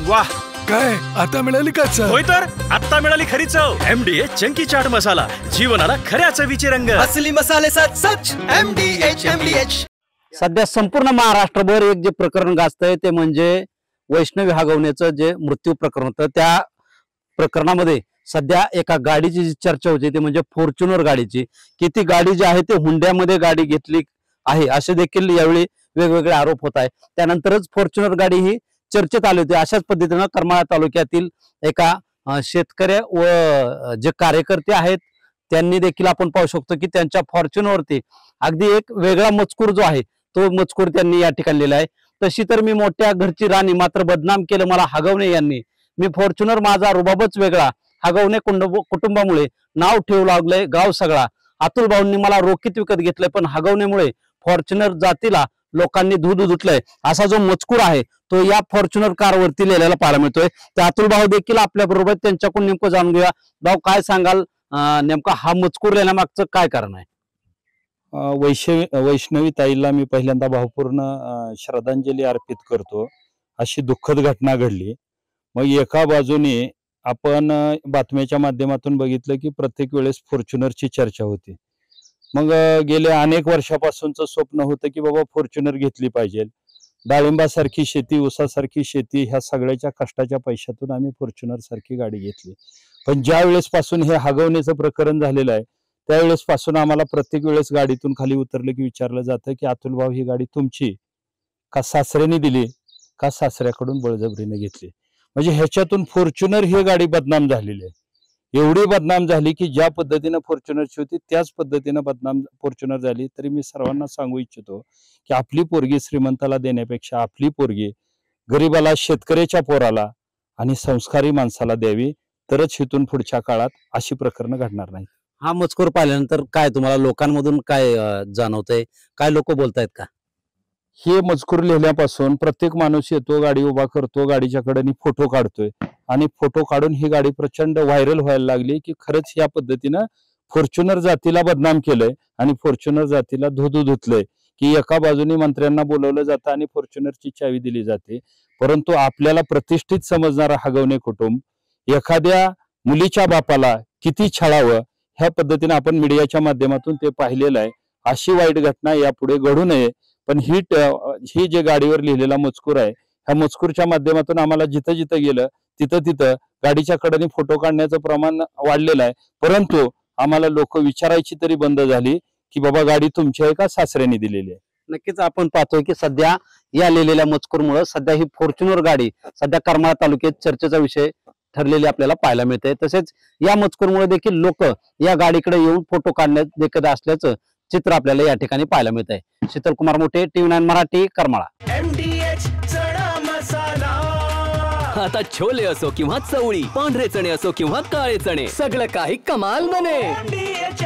वाह, काय आता मिळाली का चव? होय तर आता मिळाली खरी चव. MDH चंकी चाट मसाला, जीवनाला खऱ्या चवीचे रंग. असली मसाले साथ सच MDH. सध्या संपूर्ण महाराष्ट्रभर एक जे प्रकरण गाजतंय ते म्हणजे वैष्णवी हगवण्याचं जे मृत्यू प्रकरण होतं. त्या प्रकरणामध्ये सध्या एका गाडीची जी चर्चा होती ते म्हणजे फॉर्च्युनर गाडीची, की ती गाडी जी आहे ती हुंड्यामध्ये गाडी घेतली आहे असे देखील यावेळी वेगवेगळे आरोप होत आहे. त्यानंतरच फॉर्च्युनर गाडी ही चर्चेत आली होती. अशाच पद्धतीनं करमाळा तालुक्यातील एका शेतकरी व जे कार्यकर्ते आहेत त्यांनी देखील आपण पाहू शकतो की त्यांच्या फॉर्च्युनरवरती अगदी एक वेगळा मजकूर जो आहे तो मजकूर त्यांनी या ठिकाणी लिहिला आहे. तशी तर मी मोठ्या घरची राणी, मात्र बदनाम केलं मला हगवणे यांनी. मी फॉर्च्युनर माझा रुबाबच वेगळा, हगवणे कुटुंबामुळे नाव ठेवू लागलंय गाव सगळा. अतुल भाऊंनी मला रोखीत विकत घेतलंय, पण हगवण्यामुळे फॉर्च्युनर जातीला लोकांनी दूध धुतलंय असा जो मजकूर आहे तो या फॉर्च्युनर कारवरती लिहिलेला पाहायला मिळतोय. तर अतुल भाऊ देखील आपल्या बरोबर, त्यांच्याकडून नेमकं जाणून घेऊया. भाऊ, काय सांगाल, नेमका हा मजकूर लिहिण्यामागचं काय कारण आहे? वैष्णवी ताईला मी पहिल्यांदा भावपूर्ण श्रद्धांजली अर्पित करतो. अशी दुःखद घटना घडली. मग एका बाजूने आपण बातम्याच्या माध्यमातून बघितलं की प्रत्येक वेळेस फॉर्च्युनरची चर्चा होती. मग गेल्या अनेक वर्षापासूनचं स्वप्न होतं की बाबा फॉर्च्युनर घेतली पाहिजे. डाळिंबासारखी शेती, ऊसासारखी शेती, ह्या सगळ्याच्या कष्टाच्या पैशातून आम्ही फॉर्च्युनर सारखी गाडी घेतली. पण ज्या वेळेस पासून हे हगवण्याचं प्रकरण झालेलं आहे त्यावेळेस पासून आम्हाला प्रत्येक वेळेस गाडीतून खाली उतरलं की विचारलं जातं की अतुल भाऊ, ही गाडी तुमची का सासऱ्याने दिली का सासऱ्याकडून बळजबरीने घेतली? म्हणजे ह्याच्यातून फॉर्च्युनर ही गाडी बदनाम झालेली आहे. एवढी बदनाम झाली की ज्या पद्धतीनं फॉर्च्युनरची होती त्याच पद्धतीनं बदनाम फॉर्च्युनर झाली. तरी मी सर्वांना सांगू इच्छितो की आपली पोरगी श्रीमंताला देण्यापेक्षा आपली पोरगी गरीबाला, शेतकऱ्याच्या पोराला आणि संस्कारी माणसाला द्यावी, तरच इथून पुढच्या काळात अशी प्रकरणं घडणार नाहीत. हा मजकूर पाहिल्यानंतर काय तुम्हाला लोकांमधून काय जाणवतंय? काय लोक बोलतायत का? हे मजकूर लिहिल्यापासून प्रत्येक माणूस येतो, गाडी उभा करतो, गाडीच्या कडेने फोटो काढतोय आणि फोटो काढून ही गाडी प्रचंड व्हायरल व्हायला लागली की खरंच या पद्धतीनं फॉर्च्युनर जातीला बदनाम केलंय आणि फॉर्च्युनर जातीला धुतलंय. की एका बाजूने मंत्र्यांना बोलवलं जातं आणि फॉर्च्युनरची चावी दिली जाते, परंतु आपल्याला प्रतिष्ठित समजणारा हगवणे कुटुंब एखाद्या मुलीच्या बापाला किती छळावं ह्या पद्धतीने आपण मीडियाच्या माध्यमातून ते पाहिलेलं आहे. अशी वाईट घटना यापुढे घडू नये. पण ही जे गाडीवर लिहिलेला मजकूर आहे, ह्या मजकूरच्या माध्यमातून आम्हाला जिथं जिथं गेलं तिथं गाडीच्या कडेने फोटो काढण्याचं प्रमाण वाढलेलं आहे. परंतु आम्हाला लोक विचारायची तरी बंद झाली की बाबा गाडी तुमची आहे का सासऱ्याने दिलेली आहे. नक्कीच आपण पाहतोय की सध्या या लिहिलेल्या मजकूरमुळे सध्या ही फॉर्च्युनर गाडी सध्या करमाळा तालुक्यात चर्चेचा विषय ठरलेली आपल्याला पाहायला मिळते. तसेच या मजकूरमुळे देखील लोक या गाडीकडे येऊन फोटो काढण्यात देखत असल्याचं चित्र आपल्याला या ठिकाणी पाहायला मिळत आहे. शीतल कुमार मोठे, TV9 मराठी, करमाळा. MDH चणा मसाला. आता छोले असो किंवा चवळी, पांढरे चणे असो किंवा काळे चणे, सगळं काही कमाल बने. MDH